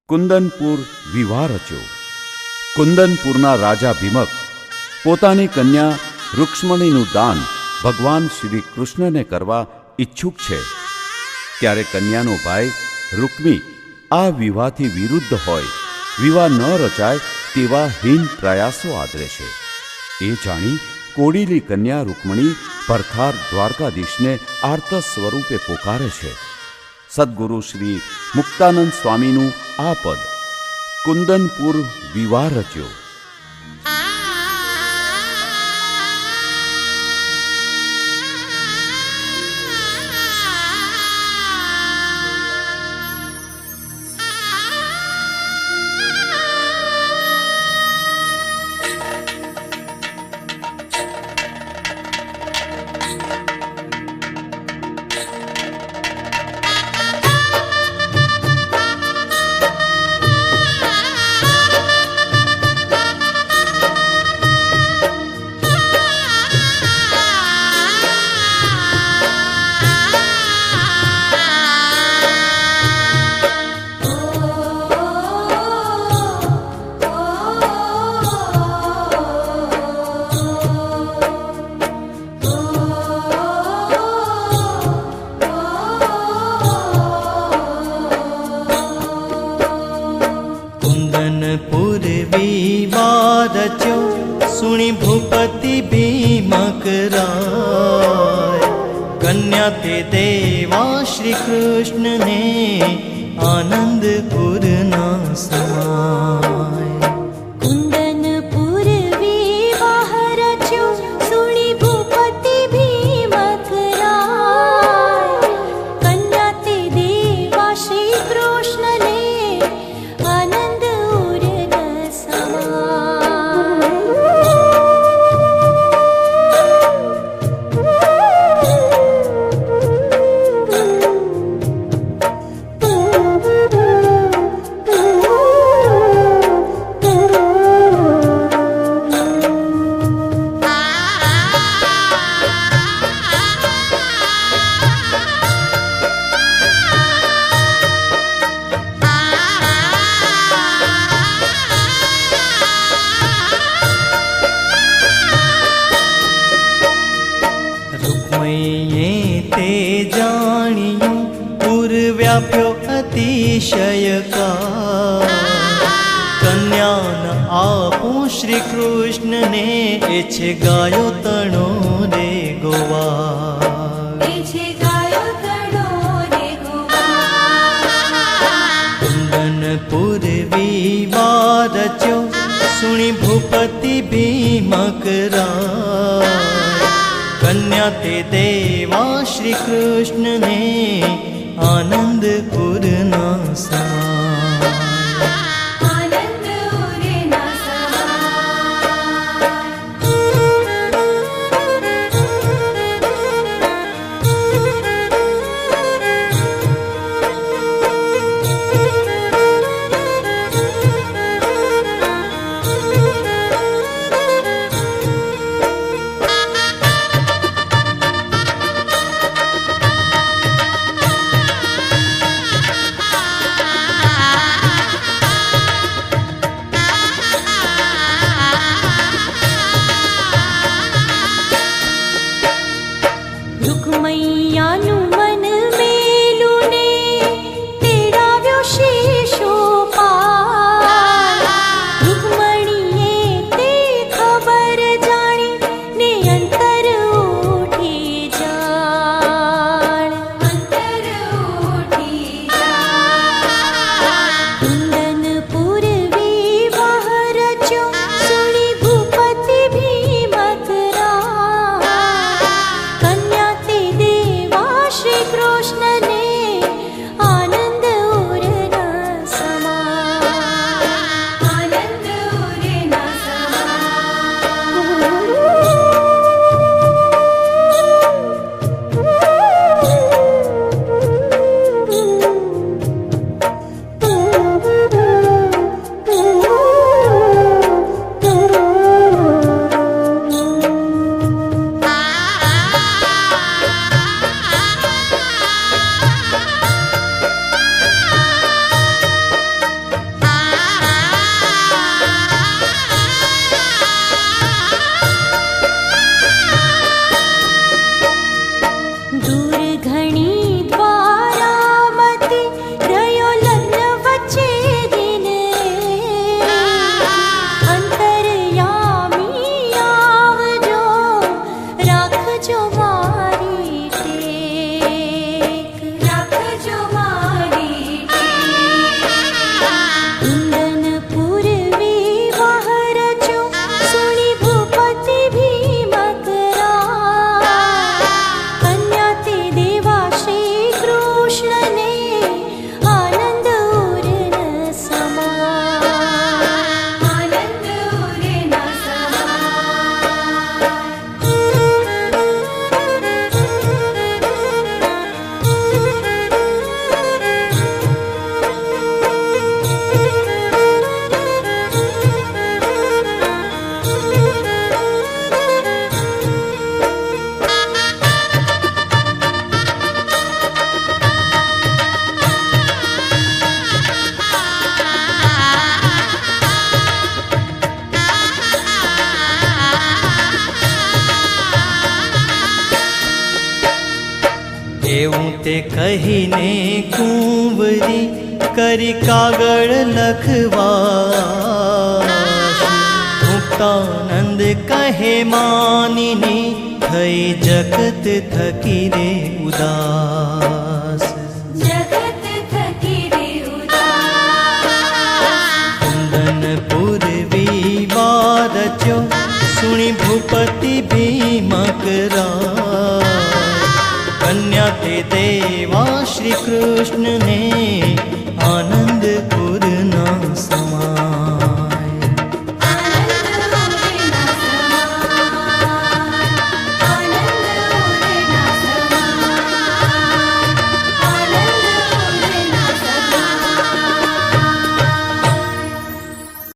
કુંદનપુર વિવાહ રચ્યો. કુંદનપુરના રાજા ભીમક પોતાની કન્યા રૂક્ષ્મણીનું દાન ભગવાન શ્રી કૃષ્ણને કરવા ઈચ્છુક છે. ત્યારે કન્યાનો ભાઈ રૂક્મી આ વિવાહથી વિરુદ્ધ હોય, વિવાહ ન રચાય તેવા હીન પ્રયાસો આદરે છે. એ જાણી કોડીલી કન્યા રૂક્મણી ભરથાર દ્વારકાધીશને આર્ત સ્વરૂપે પોકારે છે. સદ્ગુરુ શ્રી મુક્તાનંદ સ્વામીનું આ પદ કુંદનપુર વિવાહ રચ્યો. કુંદનપુર વિવાહ રચ્યો, સુણી ભૂપતિ ભીમક રાય. કન્યા તે દેવા શ્રી કૃષ્ણને આનંદપુર ના સમાય. કુંદનપુર વિવાહ રચ્યો, સુણી ભૂપતિ ભીમક રાય. કન્યા તે દેવા શ્રી કૃષ્ણને આનંદ ઉર રૂક્મયે તે જાણ્યું પુર વ્યાપ્યો અતિશય કાળ. કન્યાન આપું શ્રી કૃષ્ણને એ છે ગાયો તણો રે ગોવા. કુંદનપુર વિવાહ રચ્યો, સુણી ભૂપતિ ભીમક રાય. કન્યા તે દેવા શ્રી કૃષ્ણને આનંદપુર ના સમાય. कहीने कुंवरी करी कागड़ लखवास मुक्तानंद कहे मानिनी थई जगत थकी रे उदास जगत थकी रे उदास कुंदनपुर विवाह रच्यो सुनी भूपति भीमक राय कन्या ते देवा श्री कृष्ण ने